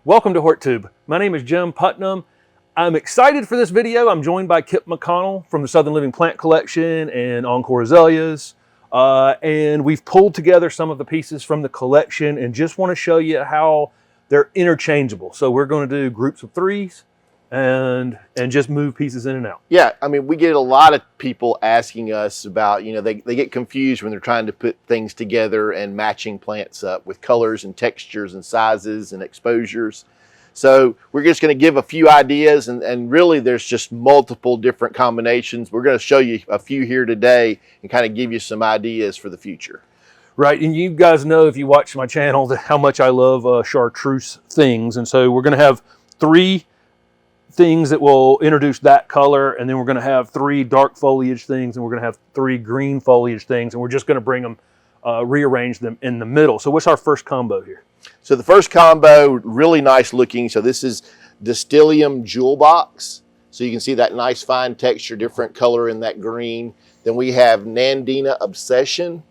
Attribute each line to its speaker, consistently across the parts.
Speaker 1: Welcome to HortTube. My name is Jim Putnam. I'm excited for this video. I'm joined by Kip McConnell from the Southern Living Plant Collection and Encore Azaleas. And we've pulled together some of the pieces from the collection and just want to show you how they're interchangeable. So we're going to do groups of threes and just move pieces in and out.
Speaker 2: Yeah, I mean, we get a lot of people asking us about, they get confused when they're trying to put things together and matching plants up with colors and textures and sizes and exposures. So we're just going to give a few ideas, and really there's just multiple different combinations. We're going to show you a few here today and kind of give you some ideas for the future.
Speaker 1: Right, and you guys know if you watch my channel how much I love chartreuse things, and so we're going to have three things that will introduce that color, and then we're going to have three dark foliage things, and we're going to have three green foliage things, and we're just going to bring them, rearrange them in the middle. So what's our first combo here?
Speaker 2: So the first combo, really nice looking. So this is Distilleum Jewel Box. So you can see that nice fine texture, different color in that green. Then we have Nandina Obsession,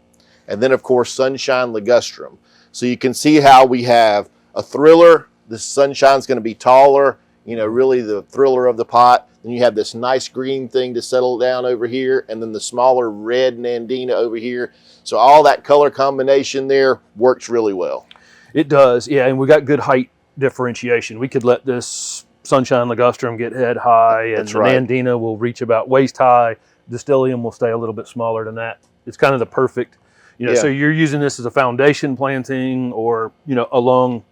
Speaker 2: and then of course Sunshine Ligustrum. So you can see how we have a thriller. The Sunshine's going to be taller, really the thriller of the pot. Then you have this nice green thing to settle down over here, and then the smaller red Nandina over here. So all that color combination there works really well.
Speaker 1: It does, yeah, and we got good height differentiation. We could let this Sunshine Ligustrum get head high, and the Nandina will reach about waist high. Distilleum will stay a little bit smaller than that. It's kind of the perfect, so you're using this as a foundation planting, or, along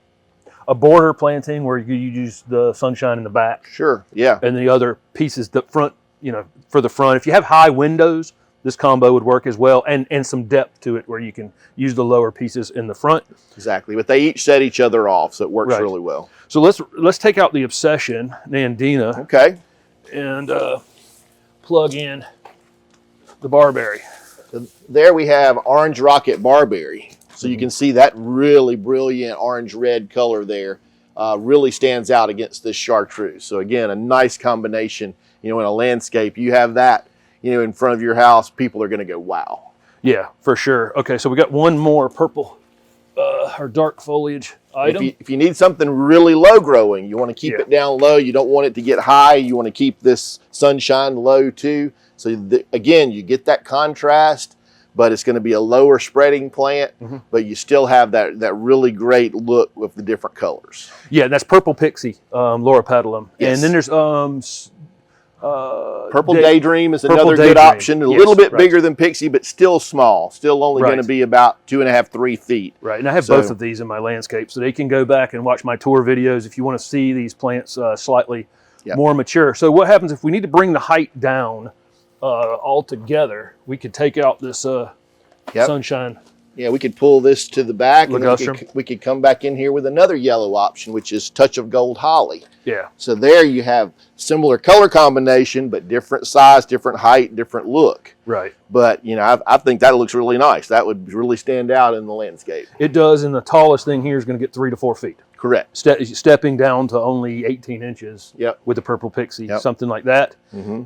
Speaker 1: a border planting where you use the Sunshine in the back.
Speaker 2: Sure, yeah.
Speaker 1: And the other pieces, the front, for the front. If you have high windows, this combo would work as well, and some depth to it where you can use the lower pieces in the front.
Speaker 2: Exactly, but they each set each other off, so it works really well.
Speaker 1: So let's take out the Obsession Nandina.
Speaker 2: Okay.
Speaker 1: And plug in the Barberry.
Speaker 2: So there we have Orange Rocket Barberry. So you can see that really brilliant orange-red color there really stands out against this chartreuse. So again, a nice combination. In a landscape, you have that, in front of your house, people are going to go, wow.
Speaker 1: Yeah, for sure. Okay, so we got one more purple or dark foliage item.
Speaker 2: If you need something really low growing, you want to keep it down low. You don't want it to get high. You want to keep this Sunshine low too. So again, you get that contrast, but it's going to be a lower spreading plant, but you still have that really great look with the different colors.
Speaker 1: Yeah, that's purple Pixie, Loropetalum.
Speaker 2: Yes.
Speaker 1: And then there's
Speaker 2: Purple Daydream is another good option. A little bit bigger than Pixie, but still small. Still only going to be about 2.5, 3 feet.
Speaker 1: Right, and I have both of these in my landscape, so they can go back and watch my tour videos if you want to see these plants slightly more mature. So what happens if we need to bring the height down all together? We could take out this Sunshine.
Speaker 2: Yeah, we could pull this to the back, and we could come back in here with another yellow option, which is Touch of Gold Holly.
Speaker 1: Yeah.
Speaker 2: So there you have similar color combination, but different size, different height, different look.
Speaker 1: Right.
Speaker 2: But, I think that looks really nice. That would really stand out in the landscape.
Speaker 1: It does, and the tallest thing here is going to get 3 to 4 feet.
Speaker 2: Correct.
Speaker 1: Stepping down to only 18 inches with the purple Pixie, something like that.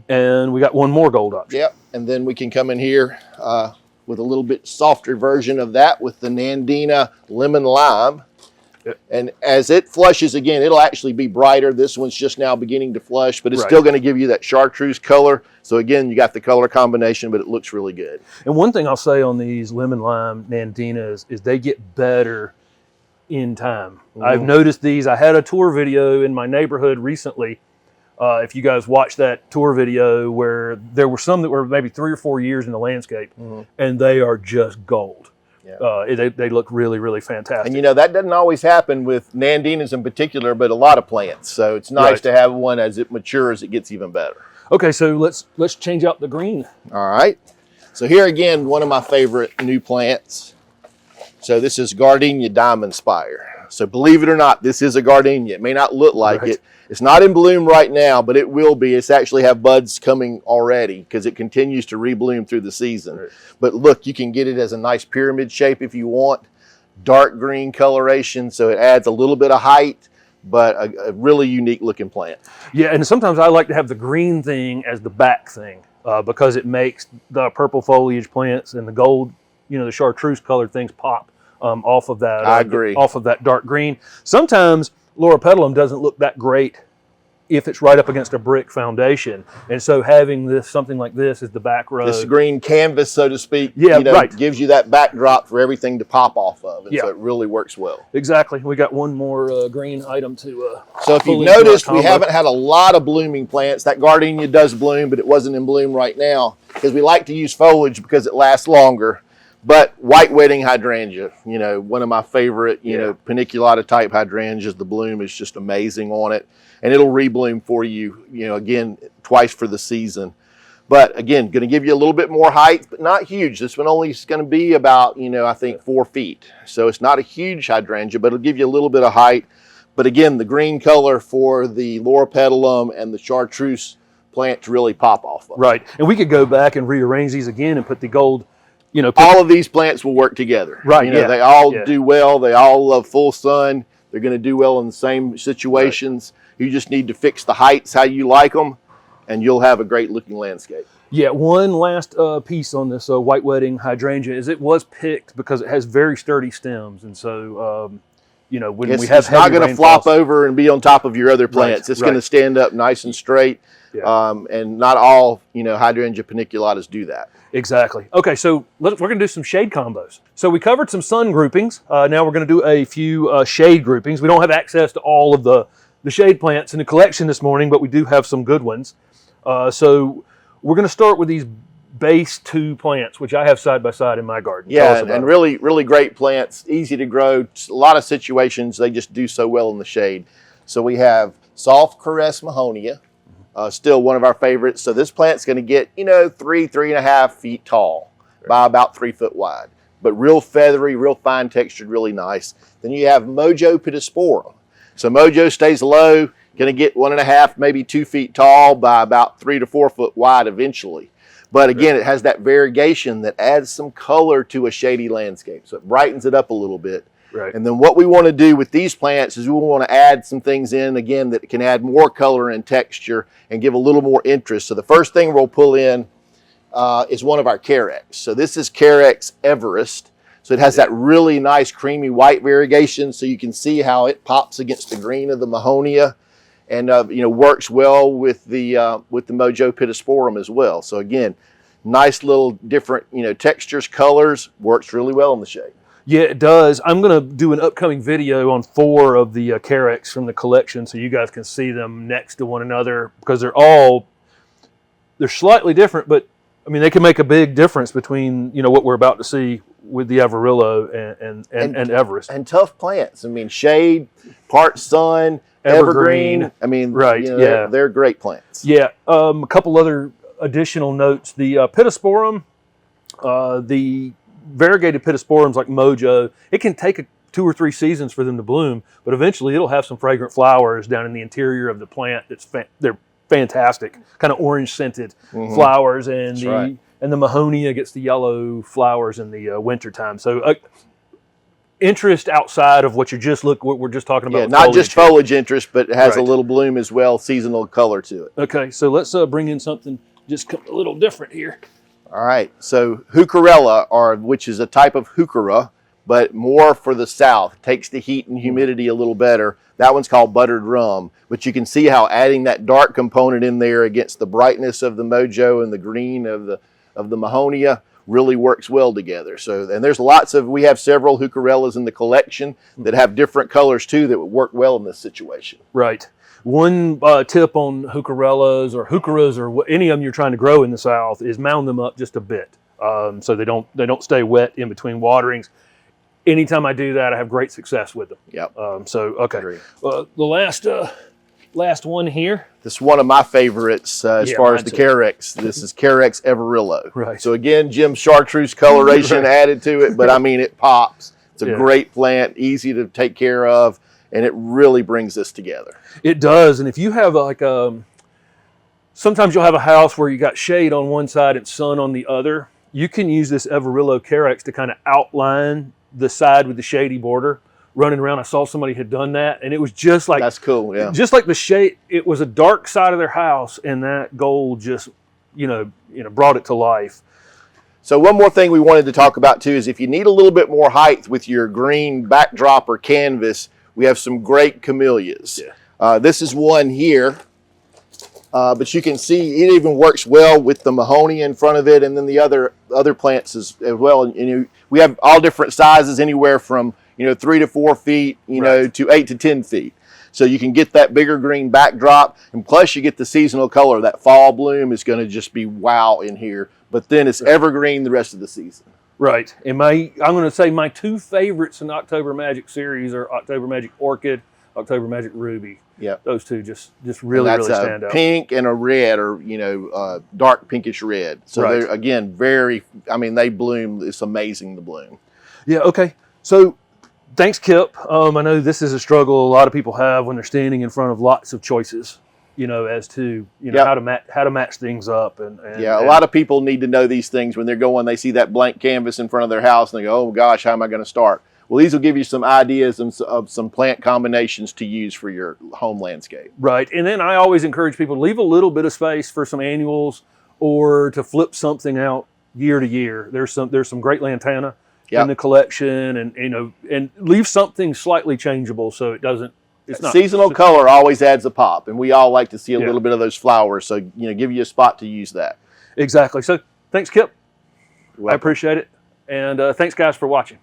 Speaker 1: And we got one more gold option.
Speaker 2: Yep, and then we can come in here with a little bit softer version of that with the Nandina Lemon Lime. And as it flushes again, it'll actually be brighter. This one's just now beginning to flush, but it's still going to give you that chartreuse color. So again, you got the color combination, but it looks really good.
Speaker 1: And one thing I'll say on these Lemon Lime Nandinas is they get better in time. I've noticed these. I had a tour video in my neighborhood recently. If you guys watched that tour video, where there were some that were maybe 3 or 4 years in the landscape, and they are just gold. Yeah. They look really, really fantastic.
Speaker 2: And that doesn't always happen with Nandinas in particular, but a lot of plants. So it's nice to have one as it matures, it gets even better.
Speaker 1: Okay, so let's change out the green.
Speaker 2: All right. So here again, one of my favorite new plants. So this is Gardenia Diamond Spire. So believe it or not, this is a gardenia. It may not look like it. It's not in bloom right now, but it will be. It's actually have buds coming already because it continues to rebloom through the season. But look, you can get it as a nice pyramid shape if you want. Dark green coloration, so it adds a little bit of height, but a really unique looking plant.
Speaker 1: Yeah, and sometimes I like to have the green thing as the back thing because it makes the purple foliage plants and the gold, the chartreuse colored things pop off of that.
Speaker 2: I agree.
Speaker 1: Off of that dark green. Sometimes Loropetalum doesn't look that great if it's right up against a brick foundation. And so having this, something like this is the back row.
Speaker 2: This green canvas, so to speak,
Speaker 1: yeah, right.
Speaker 2: gives you that backdrop for everything to pop off of. And so it really works well.
Speaker 1: Exactly. We got one more green item to
Speaker 2: so if you've noticed, we haven't had a lot of blooming plants. That Gardenia does bloom, but it wasn't in bloom right now because we like to use foliage because it lasts longer. But white wedding hydrangea, one of my favorite, paniculata type hydrangeas, the bloom is just amazing on it. And it'll rebloom for you, again, twice for the season. But again, going to give you a little bit more height, but not huge. This one only is going to be about, I think 4 feet. So it's not a huge hydrangea, but it'll give you a little bit of height. But again, the green color for the Loropetalum and the chartreuse plants really pop off of.
Speaker 1: Right. And we could go back and rearrange these again and put the gold,
Speaker 2: all of these plants will work together.
Speaker 1: Right.
Speaker 2: They all do well. They all love full sun. They're going to do well in the same situations. Right. You just need to fix the heights how you like them, and you'll have a great looking landscape. Yeah, one last piece on this white wedding hydrangea is it was picked because it has very sturdy stems. And so, when we have it's not going to flop over and be on top of your other plants. It's going to stand up nice and straight. Yeah. And not all, hydrangea paniculatas do that.
Speaker 1: Exactly. Okay, so we're going to do some shade combos. So we covered some sun groupings. Now we're going to do a few shade groupings. We don't have access to all of the shade plants in the collection this morning, but we do have some good ones. So we're going to start with these base 2 plants, which I have side by side in my garden.
Speaker 2: Yeah, and really, really great plants, easy to grow. A lot of situations, they just do so well in the shade. So we have soft caress Mahonia. Still one of our favorites. So this plant's going to get, 3.5 feet tall by about 3 foot wide. But real feathery, real fine textured, really nice. Then you have Mojo Pittosporum. So Mojo stays low, going to get 1.5, maybe 2 feet tall by about 3 to 4 foot wide eventually. But again, it has that variegation that adds some color to a shady landscape. So it brightens it up a little bit. Right. And then what we want to do with these plants is we want to add some things in, again, that can add more color and texture and give a little more interest. So the first thing we'll pull in is one of our Carex. So this is Carex Everest. So it has that really nice creamy white variegation. So you can see how it pops against the green of the Mahonia and, works well with the Mojo Pittosporum as well. So again, nice little different, textures, colors, works really well in the shade.
Speaker 1: Yeah, it does. I'm going to do an upcoming video on 4 of the Carex from the collection so you guys can see them next to one another because they're slightly different, but they can make a big difference between, what we're about to see with the Everillo and Everest.
Speaker 2: And tough plants. Shade, part sun, evergreen. They're great plants.
Speaker 1: Yeah. A couple other additional notes. The Pittosporum, the variegated Pittosporums like Mojo, it can take 2 or 3 seasons for them to bloom, but eventually it'll have some fragrant flowers down in the interior of the plant. They're fantastic, kind of orange scented flowers, and the Mahonia gets the yellow flowers in the wintertime. So interest outside of what we're just talking about.
Speaker 2: Yeah, not just foliage interest, but it has a little bloom as well, seasonal color to it.
Speaker 1: Okay, so let's bring in something just a little different here.
Speaker 2: All right, so Heucherella, which is a type of heuchera, but more for the south, takes the heat and humidity a little better. That one's called buttered rum, but you can see how adding that dark component in there against the brightness of the Mojo and the green of the Mahonia really works well together. So, and we have several Heucherellas in the collection that have different colors too that would work well in this situation.
Speaker 1: Right. One tip on Heucherellas or Heucheras or any of them you're trying to grow in the south is mound them up just a bit so they don't stay wet in between waterings. Anytime I do that, I have great success with them.
Speaker 2: Yep.
Speaker 1: Okay. The last one here.
Speaker 2: This is one of my favorites as far as the Carex. This is Carex Everillo.
Speaker 1: Right.
Speaker 2: So again, Jim's chartreuse coloration added to it, but it pops. It's a great plant, easy to take care of. And it really brings this together.
Speaker 1: It does. And if you have sometimes you'll have a house where you got shade on one side and sun on the other. You can use this Everillo Carex to kind of outline the side with the shady border running around. I saw somebody had done that, and it was just like...
Speaker 2: That's cool, yeah.
Speaker 1: Just like the shade, it was a dark side of their house, and that gold just, brought it to life.
Speaker 2: So one more thing we wanted to talk about, too, is if you need a little bit more height with your green backdrop or canvas, We have some great camellias.
Speaker 1: Yeah.
Speaker 2: This is one here. But you can see it even works well with the Mahonia in front of it, and then the other plants as well. And we have all different sizes, anywhere from 3 to 4 feet,
Speaker 1: right.
Speaker 2: to 8 to 10 feet. So you can get that bigger green backdrop, and plus you get the seasonal color. That fall bloom is going to just be wow in here. But then it's evergreen the rest of the season.
Speaker 1: Right. And I'm going to say my 2 favorites in October Magic series are October Magic Orchid, October Magic Ruby.
Speaker 2: Yeah,
Speaker 1: those two just really stand out.
Speaker 2: Pink and a red, or dark pinkish red. So
Speaker 1: right.
Speaker 2: they're again very. I mean, they bloom. It's amazing to bloom.
Speaker 1: Yeah. Okay. So, thanks, Kip. I know this is a struggle a lot of people have when they're standing in front of lots of choices. As to
Speaker 2: yep.
Speaker 1: how to match things up and
Speaker 2: a lot of people need to know these things when they're going. They see that blank canvas in front of their house and they go, "Oh gosh, how am I going to start?" Well, these will give you some ideas of some plant combinations to use for your home landscape.
Speaker 1: Right. And then I always encourage people to leave a little bit of space for some annuals or to flip something out year to year. There's some great lantana
Speaker 2: yep.
Speaker 1: in the collection, and leave something slightly changeable so it's not
Speaker 2: seasonal color always adds a pop, and we all like to see a little bit of those flowers. So give you a spot to use that.
Speaker 1: Exactly. So thanks, Kip. I appreciate it, and thanks guys for watching.